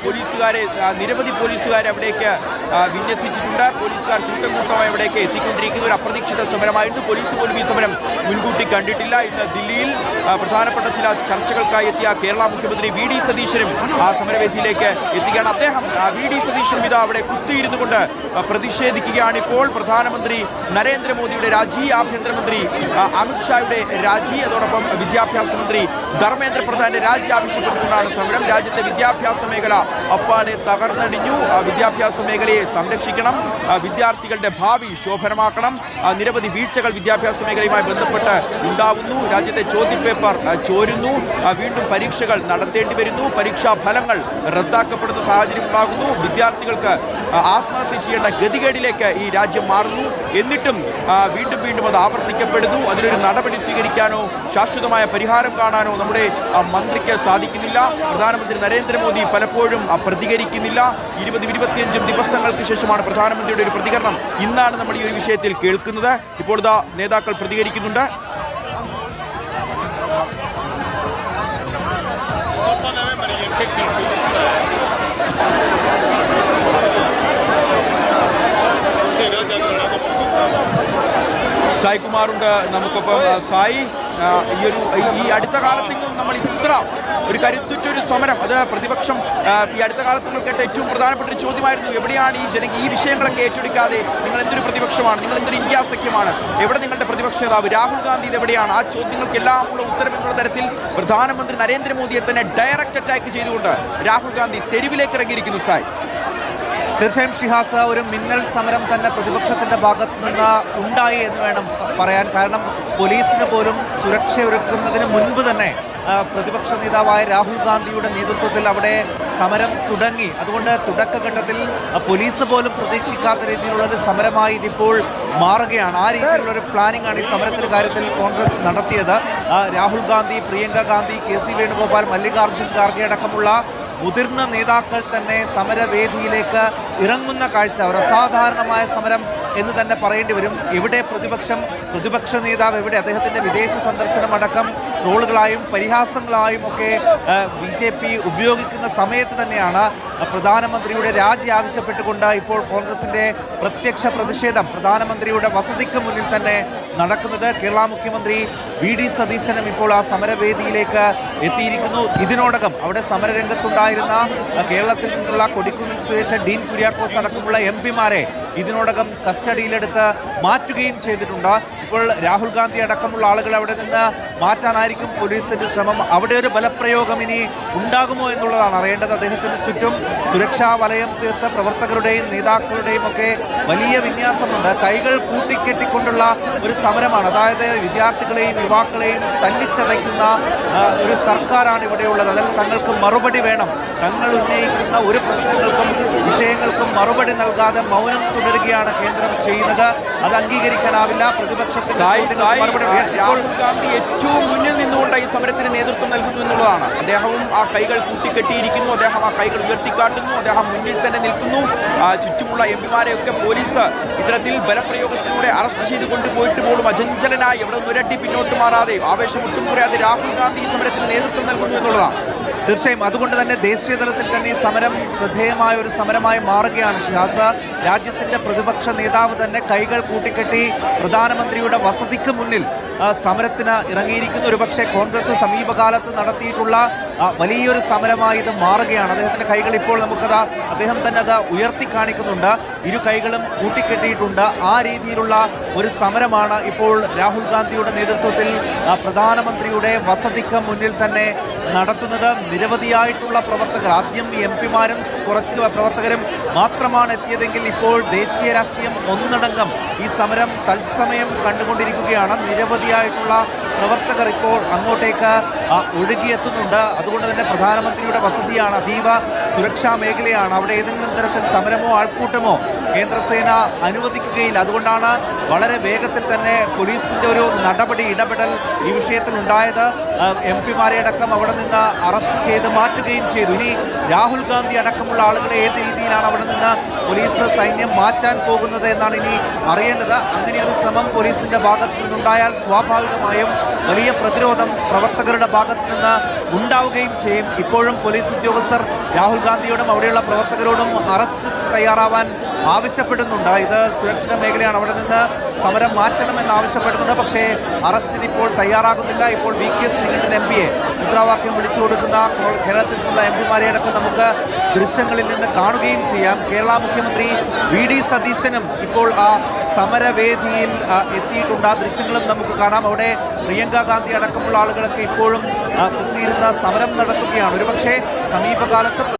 പോലീസുകാരെ നിരവധി പോലീസുകാരെ അവിടേക്ക് വിന്യസിച്ചിട്ടുണ്ട്. പോലീസുകാർ കൂട്ടം കൂട്ടമായി അവിടേക്ക് എത്തിക്കൊണ്ടിരിക്കുന്ന ഒരു അപ്രതീക്ഷിത സമരമായിരുന്നു. പോലീസ് പോലും ഈ സമരം മുൻകൂട്ടി കണ്ടിട്ടില്ല. ഇന്ന് ദില്ലിയിൽ പ്രധാനപ്പെട്ട ചില ചർച്ചകൾക്കായി എത്തിയ കേരള മുഖ്യമന്ത്രി വി ഡി സതീശനും ആ സമരവേദിയിലേക്ക് എത്തുകയാണ്. അദ്ദേഹം വി ഡി സതീശനും ഇത് അവിടെ കുത്തിയിരുന്നു കൊണ്ട് പ്രതിഷേധിക്കുകയാണ്. ഇപ്പോൾ പ്രധാനമന്ത്രി നരേന്ദ്രമോദിയുടെ രാജി, ആഭ്യന്തരമന്ത്രി അമിത്ഷായുടെ രാജി, അതോടൊപ്പം വിദ്യാഭ്യാസ മന്ത്രി ധർമ്മേന്ദ്ര പ്രധാന്റെ രാജി ആവശ്യപ്പെട്ടുകൊണ്ടാണ് സമരം. രാജ്യത്തെ വിദ്യാഭ്യാസ മേഖല അപ്പാടെ തകർന്നടിഞ്ഞു. വിദ്യാഭ്യാസ മേഖലയെ സംരക്ഷിക്കണം, വിദ്യാർത്ഥികളുടെ ഭാവി ശോഭനമാക്കണം. നിരവധി വീഴ്ചകൾ വിദ്യാഭ്യാസ മേഖലയുമായി ബന്ധപ്പെട്ട് ഉണ്ടാവുന്നു. രാജ്യത്തെ ചോദ്യപേപ്പർ ചോരുന്നു, വീണ്ടും പരീക്ഷകൾ നടത്തേണ്ടി വരുന്നു, പരീക്ഷാ ഫലങ്ങൾ റദ്ദാക്കപ്പെടുന്ന സാഹചര്യം ഉണ്ടാകുന്നു. വിദ്യാർത്ഥികൾക്ക് ആത്മഹത്യ ചെയ്യേണ്ട ഗതികേടിലേക്ക് ഈ രാജ്യം മാറുന്നു. എന്നിട്ടും വീണ്ടും വീണ്ടും അത് ആവർത്തിക്കപ്പെടുന്നു. അതിനൊരു നടപടി സ്വീകരിക്കാനോ ശാശ്വതമായ പരിഹാരം കാണാനോ നമ്മുടെ മന്ത്രിക്ക് സാധിക്കുന്നില്ല. പ്രധാനമന്ത്രി നരേന്ദ്രമോദി പലപ്പോഴും പ്രതികരിക്കുന്നില്ല. 20-25 ദിവസങ്ങൾക്ക് ശേഷമാണ് പ്രധാനമന്ത്രിയുടെ ഒരു പ്രതികരണം. ഇന്നാണ് നമ്മൾ ഈ ഒരു വിഷയത്തിൽ കേൾക്കുന്നത്. ഇപ്പോൾ ഇതാ നേതാക്കൾ പ്രതികരിക്കുന്നുണ്ട്. സായ് കുമാറുണ്ട് നമുക്കൊപ്പം. സായി, ഈ അടുത്ത കാലത്തെങ്കിലും നമ്മൾ ഇത്ര ഒരു കരുത്തുറ്റൊരു സമരം, അത് പ്രതിപക്ഷം ഈ അടുത്ത കാലത്ത് നിങ്ങൾ കേട്ട ഏറ്റവും പ്രധാനപ്പെട്ട ഒരു ചോദ്യമായിരുന്നു, എവിടെയാണ് ഈ വിഷയങ്ങളൊക്കെ ഏറ്റെടുക്കാതെ നിങ്ങൾ എന്തൊരു പ്രതിപക്ഷമാണ്, നിങ്ങൾ എന്തൊരു ഇന്ത്യ സഖ്യമാണ്, എവിടെ നിങ്ങളുടെ പ്രതിപക്ഷ നേതാവ് രാഹുൽ ഗാന്ധി എവിടെയാണ്? ആ ചോദ്യങ്ങൾക്കെല്ലാം ഉള്ള ഉത്തരം എന്നുള്ള തരത്തിൽ പ്രധാനമന്ത്രി നരേന്ദ്രമോദിയെ തന്നെ ഡയറക്റ്റ് അറ്റാക്ക് ചെയ്തുകൊണ്ട് രാഹുൽ ഗാന്ധി തെരുവിലേക്ക് ഇറങ്ങിയിരിക്കുന്നു. സായ്, തീർച്ചയായും ഷിഹാസ, ഒരു മിന്നൽ സമരം തന്നെ പ്രതിപക്ഷത്തിന്റെ ഭാഗത്ത് നിന്ന് ഉണ്ടായി എന്ന് വേണം പറയാൻ. കാരണം പോലീസിന് പോലും സുരക്ഷ ഒരുക്കുന്നതിന് മുൻപ് തന്നെ പ്രതിപക്ഷ നേതാവായ രാഹുൽ ഗാന്ധിയുടെ നേതൃത്വത്തിൽ അവിടെ സമരം തുടങ്ങി. അതുകൊണ്ട് തുടക്കഘട്ടത്തിൽ പോലീസ് പോലും പ്രതീക്ഷിക്കാത്ത രീതിയിലുള്ള ഒരു സമരമായി ഇതിപ്പോൾ മാറുകയാണ്. ആ രീതിയിലുള്ള ഒരു പ്ലാനിംഗ് ആണ് ഈ സമരത്തിന്റെ കാര്യത്തിൽ കോൺഗ്രസ് നടത്തിയത്. രാഹുൽ ഗാന്ധി, പ്രിയങ്ക ഗാന്ധി, KC വേണുഗോപാൽ, മല്ലികാർജ്ജുൻ ഖാർഗെ അടക്കമുള്ള മുതിർന്ന നേതാക്കൾ തന്നെ സമരവേദിയിലേക്ക് ഇറങ്ങുന്ന കാഴ്ച ഒരു അസാധാരണമായ സമരം എന്ന് തന്നെ പറയേണ്ടി വരും. എവിടെ പ്രതിപക്ഷ നേതാവ് എവിടെ? അദ്ദേഹത്തിൻ്റെ വിദേശ സന്ദർശനമടക്കം ട്രോളുകളായും പരിഹാസങ്ങളായും ഒക്കെ BJP ഉപയോഗിക്കുന്ന സമയത്ത് തന്നെയാണ് പ്രധാനമന്ത്രിയുടെ രാജി ആവശ്യപ്പെട്ടുകൊണ്ട് ഇപ്പോൾ കോൺഗ്രസിൻ്റെ പ്രത്യക്ഷ പ്രതിഷേധം പ്രധാനമന്ത്രിയുടെ വസതിക്ക് മുന്നിൽ തന്നെ നടക്കുന്നത്. കേരള മുഖ്യമന്ത്രി വി ഡി സതീശനും ഇപ്പോൾ ആ സമരവേദിയിലേക്ക് എത്തിയിരിക്കുന്നു. ഇതിനോടകം അവിടെ സമരരംഗത്തുണ്ടായിരുന്ന കേരളത്തിൽ നിന്നുള്ള കൊടിക്കുന്നിൽ സുരേഷ്, ഡീൻ കുര്യാക്കോസ് അടക്കമുള്ള MP-മാരെ ഇതിനോടകം കസ്റ്റഡിയിലെടുത്ത് മാറ്റുകയും ചെയ്തിട്ടുണ്ട്. ഇപ്പോൾ രാഹുൽ ഗാന്ധി അടക്കമുള്ള ആളുകൾ അവിടെ നിന്ന് മാറ്റാനായിരിക്കും പോലീസിന്റെ ശ്രമം. അവിടെ ഒരു ബലപ്രയോഗം ഇനി ഉണ്ടാകുമോ എന്നുള്ളതാണ് അറിയേണ്ടത്. അദ്ദേഹത്തിന് ചുറ്റും സുരക്ഷാ വലയം തീർത്ത പ്രവർത്തകരുടെയും നേതാക്കളുടെയും ഒക്കെ വലിയ വിന്യാസമുണ്ട്. കൈകൾ കൂട്ടിക്കെട്ടിക്കൊണ്ടുള്ള ഒരു സമരമാണ്. അതായത് വിദ്യാർത്ഥികളെയും യുവാക്കളെയും തല്ലിച്ചതയ്ക്കുന്ന ഒരു സർക്കാരാണ് ഇവിടെയുള്ളത്. അതിൽ തങ്ങൾക്ക് മറുപടി വേണം. തങ്ങൾ ഉന്നയിക്കുന്ന ഒരു പ്രശ്നങ്ങൾക്കും വിഷയങ്ങൾക്കും മറുപടി നൽകാതെ മൗനം തുടരുകയാണ് കേന്ദ്രം ചെയ്യുന്നത്. അത് അംഗീകരിക്കാനാവില്ല. രാഹുൽ ഗാന്ധി ഏറ്റവും മുന്നിൽ നിന്നുകൊണ്ട് ഈ സമരത്തിന് നേതൃത്വം നൽകുന്നു എന്നുള്ളതാണ്. അദ്ദേഹവും ആ കൈകൾ കൂട്ടിക്കെട്ടിയിരിക്കുന്നു, അദ്ദേഹം ആ കൈകൾ ഉയർത്തിക്കാട്ടുന്നു, അദ്ദേഹം മുന്നിൽ തന്നെ നിൽക്കുന്നു. ചുറ്റുമുള്ള MP-മാരെയൊക്കെ പോലീസ് ഇത്തരത്തിൽ ബലപ്രയോഗത്തിലൂടെ അറസ്റ്റ് ചെയ്ത് കൊണ്ടുപോയിട്ട് പോലും അചഞ്ചലനായി എവിടെ ഒരട്ടി പിന്നോട്ട് മാറാതെ ആവേശം ഒട്ടും കുറയാതെ രാഹുൽ ഗാന്ധി ഈ സമരത്തിന് നേതൃത്വം നൽകുന്നു എന്നുള്ളതാണ്. തീർച്ചയായും അതുകൊണ്ട് തന്നെ ദേശീയ തലത്തിൽ തന്നെ ഈ സമരം ശ്രദ്ധേയമായ ഒരു സമരമായി മാറുകയാണ്. ഷിഹാസ, രാജ്യത്തിൻ്റെ പ്രതിപക്ഷ നേതാവ് തന്നെ കൈകൾ കൂട്ടിക്കെട്ടി പ്രധാനമന്ത്രിയുടെ വസതിക്ക് മുന്നിൽ സമരത്തിന് ഇറങ്ങിയിരിക്കുന്ന ഒരുപക്ഷെ കോൺഗ്രസ് സമീപകാലത്ത് നടത്തിയിട്ടുള്ള വലിയൊരു സമരമായി ഇത് മാറുകയാണ്. അദ്ദേഹത്തിൻ്റെ കൈകൾ ഇപ്പോൾ നമുക്കത് അദ്ദേഹം തന്നെ അത് ഉയർത്തി കാണിക്കുന്നുണ്ട്. ഇരു കൈകളും കൂട്ടിക്കെട്ടിയിട്ടുണ്ട്. ആ രീതിയിലുള്ള ഒരു സമരമാണ് ഇപ്പോൾ രാഹുൽ ഗാന്ധിയുടെ നേതൃത്വത്തിൽ പ്രധാനമന്ത്രിയുടെ വസതിക്ക് മുന്നിൽ തന്നെ നടത്തുന്നത്. നിരവധിയായിട്ടുള്ള പ്രവർത്തകർ, ആദ്യം MP-മാരും കുറച്ച് പ്രവർത്തകരും മാത്രമാണ് എത്തിയതെങ്കിൽ ഇപ്പോൾ ദേശീയ രാഷ്ട്രീയം ഒന്നടങ്കം ഈ സമരം തത്സമയം കണ്ടുകൊണ്ടിരിക്കുകയാണ്. നിരവധിയായിട്ടുള്ള പ്രവർത്തകർ ഇപ്പോൾ അങ്ങോട്ടേക്ക് ഒഴുകിയെത്തുന്നുണ്ട്. അതുകൊണ്ട് തന്നെ പ്രധാനമന്ത്രിയുടെ വസതിയാണ്, അതീവ സുരക്ഷാ മേഖലയാണ്. അവിടെ ഏതെങ്കിലും തരത്തിൽ സമരമോ ആൾക്കൂട്ടമോ കേന്ദ്രസേന അനുവദിക്കുകയില്ല. അതുകൊണ്ടാണ് വളരെ വേഗത്തിൽ തന്നെ പോലീസിന്റെ ഒരു ഇടപെടൽ ഈ വിഷയത്തിൽ ഉണ്ടായത്. MP-മാരെ അടക്കം അവിടെ നിന്ന് അറസ്റ്റ് ചെയ്ത് മാറ്റുകയും ചെയ്തു. ഇനി രാഹുൽ ഗാന്ധി അടക്കമുള്ള ആളുകളെ ഏത് രീതിയിലാണ് അവിടെ നിന്ന് പോലീസ് സൈന്യം മാറ്റാൻ പോകുന്നത് എന്നാണ് ഇനി അറിയേണ്ടത്. അങ്ങനെ ഒരു ശ്രമം പോലീസിന്റെ ഭാഗത്ത് നിന്നുണ്ടായാൽ സ്വാഭാവികമായും വലിയ പ്രതിരോധം പ്രവർത്തകരുടെ ഭാഗത്ത് നിന്ന് ഉണ്ടാവുകയും ചെയ്യും. ഇപ്പോഴും പോലീസ് ഉദ്യോഗസ്ഥർ രാഹുൽ ഗാന്ധിയോടും അവിടെയുള്ള പ്രവർത്തകരോടും അറസ്റ്റ് തയ്യാറാവാൻ ആവശ്യപ്പെടുന്നുണ്ട്. ഇത് സുരക്ഷിത മേഖലയാണ്, അവിടെ നിന്ന് സമരം മാറ്റണമെന്ന് ആവശ്യപ്പെടുന്നുണ്ട്. പക്ഷേ അറസ്റ്റിന് ഇപ്പോൾ തയ്യാറാകുന്നില്ല. ഇപ്പോൾ VK ശ്രീകണ്ഠൻ MP-യെ മുദ്രാവാക്യം വിളിച്ചു കൊടുക്കുന്ന കേരളത്തിൽ നിന്നുള്ള MP-മാരെ അടക്കം നമുക്ക് ദൃശ്യങ്ങളിൽ നിന്ന് കാണുകയും ചെയ്യാം. കേരള മുഖ്യമന്ത്രി VD സതീശനും ഇപ്പോൾ ആ സമരവേദിയിൽ എത്തിയിട്ടുണ്ട്. ആ ദൃശ്യങ്ങളും നമുക്ക് കാണാം. അവിടെ പ്രിയങ്ക ഗാന്ധി അടക്കമുള്ള ആളുകളൊക്കെ ഇപ്പോഴും കുത്തിയിരുന്ന സമരം നടത്തുകയാണ്. ഒരുപക്ഷെ സമീപകാലത്ത്